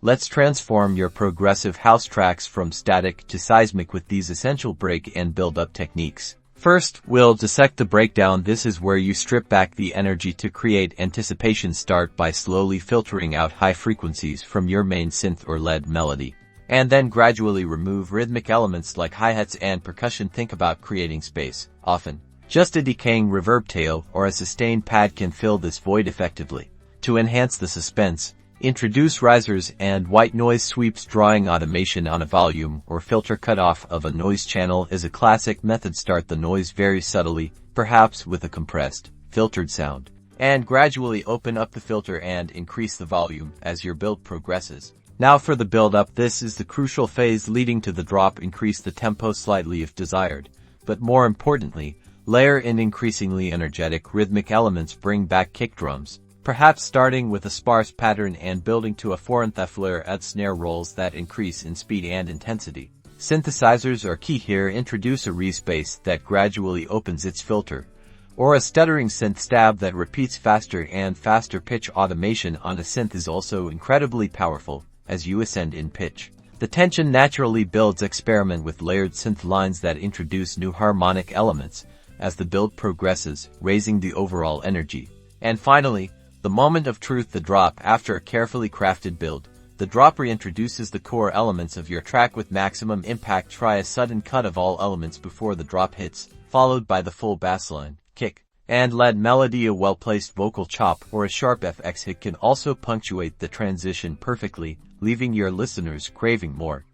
Let's transform your progressive house tracks from static to seismic with these essential break and build-up techniques. First, we'll dissect the breakdown. This is where you strip back the energy to create anticipation. Start by slowly filtering out high frequencies from your main synth or lead melody, and then gradually remove rhythmic elements like hi-hats and percussion. Think about creating space. Often, just a decaying reverb tail or a sustained pad can fill this void effectively. To enhance the suspense, introduce risers and white noise sweeps. Drawing automation on a volume or filter cutoff of a noise channel is a classic method. Start the noise very subtly, perhaps with a compressed, filtered sound, and gradually open up the filter and increase the volume as your build progresses. Now for the build-up. This is the crucial phase leading to the drop. Increase the tempo slightly if desired, but more importantly, layer in increasingly energetic rhythmic elements. Bring back kick drums, perhaps starting with a sparse pattern and building to a 4/5 flare. Add snare rolls that increase in speed and intensity. Synthesizers are key here. Introduce a respace that gradually opens its filter, or a stuttering synth stab that repeats faster and faster. Pitch automation on a synth is also incredibly powerful. As you ascend in pitch, the tension naturally builds. Experiment with layered synth lines that introduce new harmonic elements as the build progresses, raising the overall energy. And finally, the moment of truth, the drop. After a carefully crafted build, the drop reintroduces the core elements of your track with maximum impact. Try a sudden cut of all elements before the drop hits, followed by the full bassline, kick, and lead melody. A well-placed vocal chop or a sharp FX hit can also punctuate the transition perfectly, leaving your listeners craving more.